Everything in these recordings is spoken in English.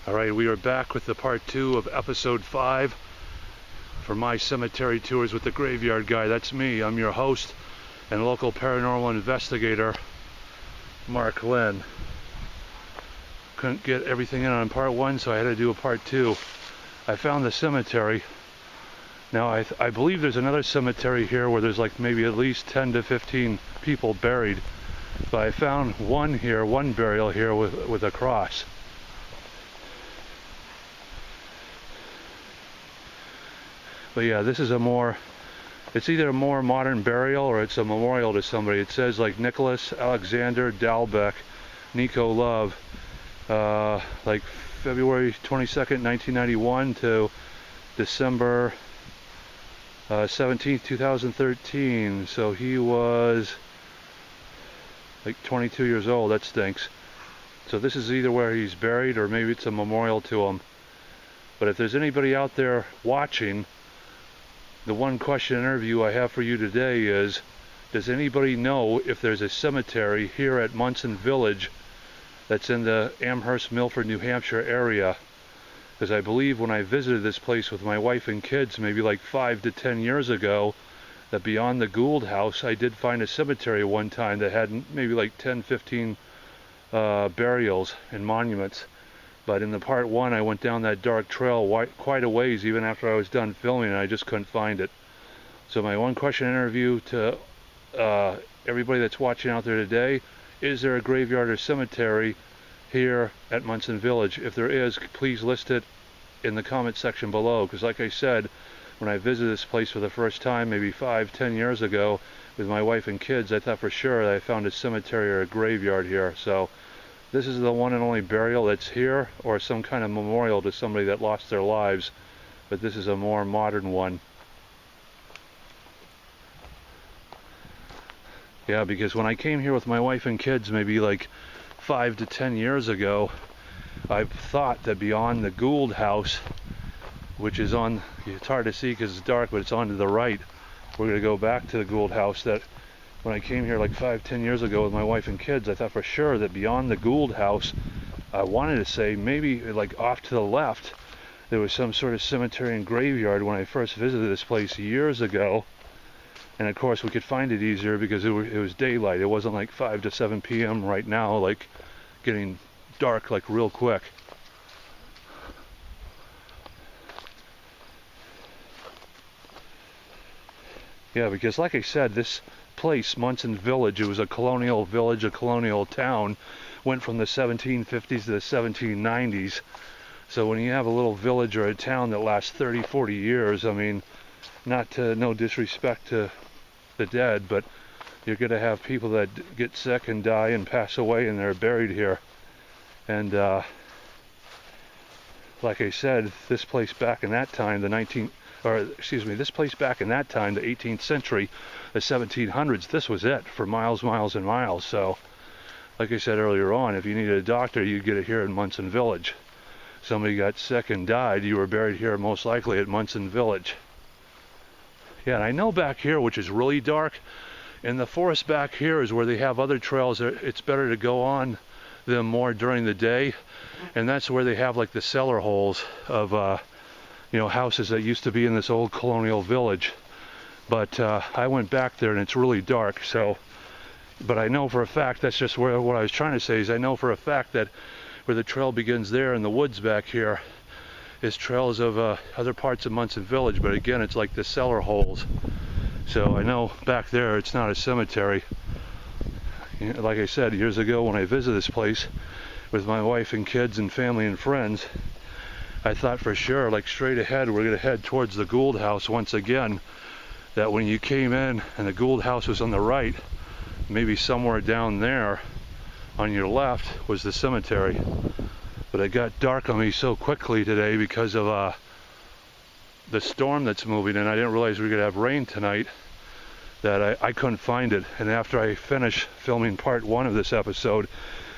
Alright, we are back with the part 2 of episode 5 for my cemetery tours with the graveyard guy. That's me. I'm your host and local paranormal investigator, Mark Lynn. Couldn't get everything in on part 1, so I had to do a part 2. I found the cemetery. Now I believe there's another cemetery here where there's like maybe at least 10 to 15 people buried. But I found one burial here with a cross. But yeah, this is it's either a more modern burial or it's a memorial to somebody. It says like Nicholas Alexander Dalbeck, Nico Love, like February 22nd, 1991 to December 17th, 2013. So he was like 22 years old. That stinks. So this is either where he's buried or maybe it's a memorial to him. But if there's anybody out there watching, the one question interview I have for you today is, does anybody know if there's a cemetery here at Monson Village that's in the Amherst, Milford, New Hampshire area? Because I believe when I visited this place with my wife and kids maybe like 5 to 10 years ago, that beyond the Gould house I did find a cemetery one time that had maybe like 10, 15 burials and monuments. But in the part 1, I went down that dark trail quite a ways even after I was done filming, and I just couldn't find it. So my one question interview to everybody that's watching out there today, is there a graveyard or cemetery here at Monson Village? If there is, please list it in the comment section below, because like I said, when I visited this place for the first time maybe 5, 10 years ago with my wife and kids, I thought for sure that I found a cemetery or a graveyard here. So this is the one and only burial that's here, or some kind of memorial to somebody that lost their lives, but this is a more modern one. Yeah, because when I came here with my wife and kids maybe like 5 to 10 years ago, I thought that beyond the Gould house, which is on, it's hard to see because it's dark, but it's on to the right, we're going to go back to the Gould house. That when I came here like 5, 10 years ago with my wife and kids, I thought for sure that beyond the Gould house, I wanted to say maybe like off to the left, there was some sort of cemetery and graveyard when I first visited this place years ago. And of course we could find it easier because it was daylight. It wasn't like 5 to 7 p.m. right now, like getting dark like real quick. Yeah, because like I said, this place, Monson Village, it was a colonial village, a colonial town, went from the 1750s to the 1790s. So when you have a little village or a town that lasts 30, 40 years, I mean, no disrespect to the dead, but you're going to have people that get sick and die and pass away and they're buried here. And like I said, this place back in that time, this place back in that time, the 18th century, the 1700s, this was it for miles, miles and miles. So like I said earlier on, if you needed a doctor, you'd get it here in Monson Village. Somebody got sick and died, you were buried here most likely at Monson Village. Yeah, and I know back here, which is really dark, in the forest back here is where they have other trails. It's better to go on them more during the day, and that's where they have like the cellar holes of houses that used to be in this old colonial village. But I went back there and it's really dark. So, but I know for a fact, that's just what I was trying to say, is I know for a fact that where the trail begins there in the woods back here is trails of other parts of Monson Village, but again, it's like the cellar holes. So I know back there it's not a cemetery. Like I said, years ago when I visited this place with my wife and kids and family and friends, I thought for sure, like straight ahead, we're going to head towards the Gould house once again, that when you came in and the Gould house was on the right, maybe somewhere down there on your left was the cemetery. But it got dark on me so quickly today because of the storm that's moving, and I didn't realize we were going to have rain tonight, that I couldn't find it. And after I finished filming part 1 of this episode,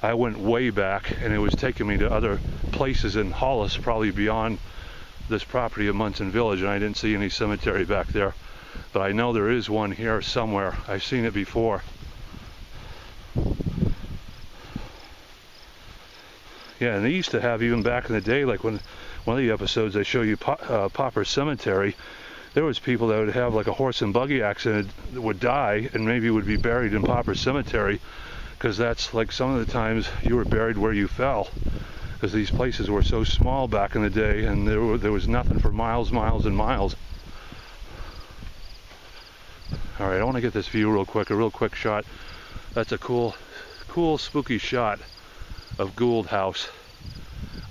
I went way back, and it was taking me to other places in Hollis, probably beyond this property of Monson Village, and I didn't see any cemetery back there. But I know there is one here somewhere. I've seen it before. Yeah, and they used to have, even back in the day, like when one of the episodes I show you Pauper Cemetery, there was people that would have like a horse and buggy accident that would die and maybe would be buried in Pauper Cemetery, because that's like some of the times you were buried where you fell, because these places were so small back in the day, and there was nothing for miles and miles. All right, I want to get this view real quick, a real quick shot. That's a cool spooky shot of Gould House.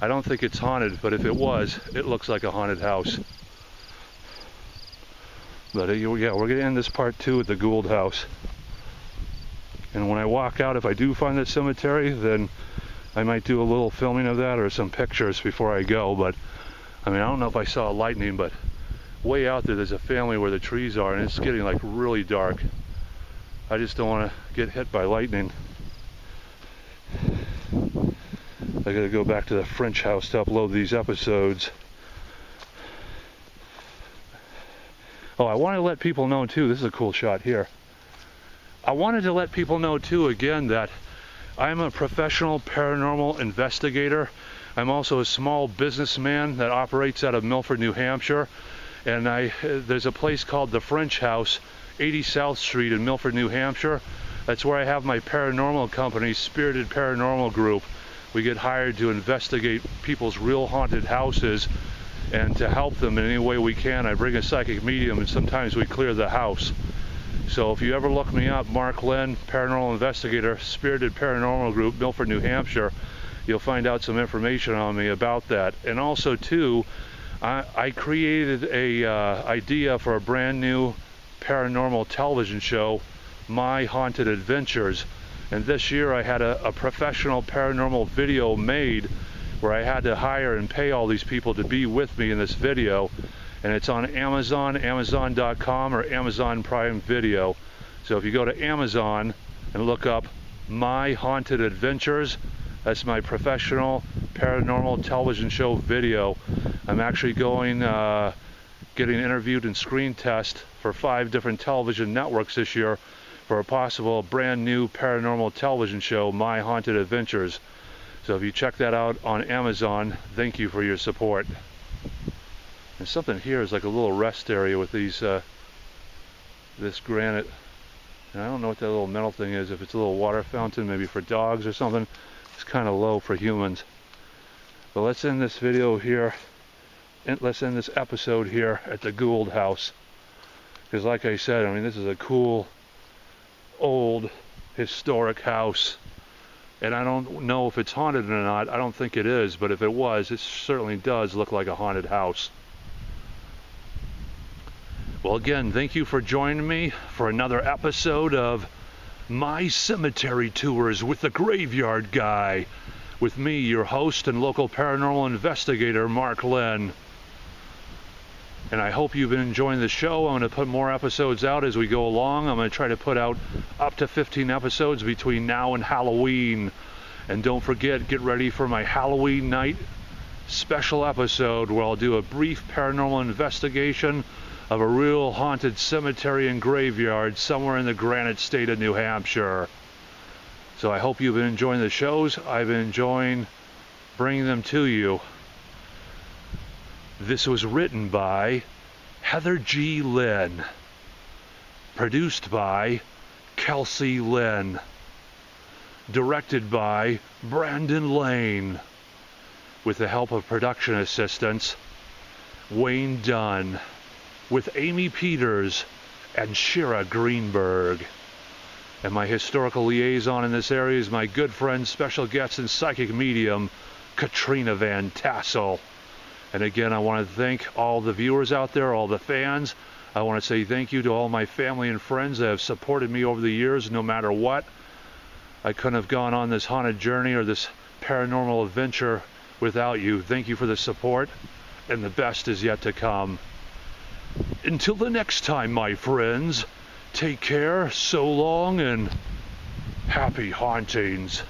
I don't think it's haunted, but if it was, it looks like a haunted house. But yeah, we're gonna end this part 2 at the Gould House. And when I walk out, if I do find the cemetery, then I might do a little filming of that or some pictures before I go. But I mean, I don't know if I saw lightning, but way out there's a family where the trees are, and it's getting like really dark. I just don't want to get hit by lightning. I gotta go back to the French house to upload these episodes. Oh, I want to let people know too, this is a cool shot here. I wanted to let people know too, again, that I'm a professional paranormal investigator. I'm also a small businessman that operates out of Milford, New Hampshire. And there's a place called the French House, 80 South Street in Milford, New Hampshire. That's where I have my paranormal company, Spirited Paranormal Group. We get hired to investigate people's real haunted houses and to help them in any way we can. I bring a psychic medium, and sometimes we clear the house. So if you ever look me up, Mark Lynn, Paranormal Investigator, Spirited Paranormal Group, Milford, New Hampshire, you'll find out some information on me about that. And also too, I created a idea for a brand new paranormal television show, My Haunted Adventures. And this year I had a professional paranormal video made where I had to hire and pay all these people to be with me in this video. And it's on Amazon, Amazon.com, or Amazon Prime Video. So if you go to Amazon and look up My Haunted Adventures, that's my professional paranormal television show video. I'm actually going, getting interviewed and screen test for 5 different television networks this year for a possible brand new paranormal television show, My Haunted Adventures. So if you check that out on Amazon, thank you for your support. And something here is like a little rest area with these, this granite. And I don't know what that little metal thing is, if it's a little water fountain, maybe for dogs or something. It's kind of low for humans. But let's end this video here, and let's end this episode here at the Gould House. Because like I said, I mean, this is a cool, old, historic house. And I don't know if it's haunted or not. I don't think it is, but if it was, it certainly does look like a haunted house. Well, again, thank you for joining me for another episode of My Cemetery Tours with the Graveyard Guy, with me, your host and local paranormal investigator, Mark Lynn. And I hope you've been enjoying the show. I'm going to put more episodes out as we go along. I'm going to try to put out up to 15 episodes between now and Halloween. And don't forget, get ready for my Halloween night special episode where I'll do a brief paranormal investigation of a real haunted cemetery and graveyard somewhere in the Granite State of New Hampshire. So I hope you've been enjoying the shows. I've been enjoying bringing them to you. This was written by Heather G. Lynn, produced by Kelsey Lynn, directed by Brandon Lane, with the help of production assistants Wayne Dunn, with Amy Peters and Shira Greenberg. And my historical liaison in this area is my good friend, special guest and psychic medium, Katrina Van Tassel. And again, I want to thank all the viewers out there, all the fans. I want to say thank you to all my family and friends that have supported me over the years, no matter what. I couldn't have gone on this haunted journey or this paranormal adventure without you. Thank you for the support, and the best is yet to come. Until the next time, my friends, take care, so long, and happy hauntings.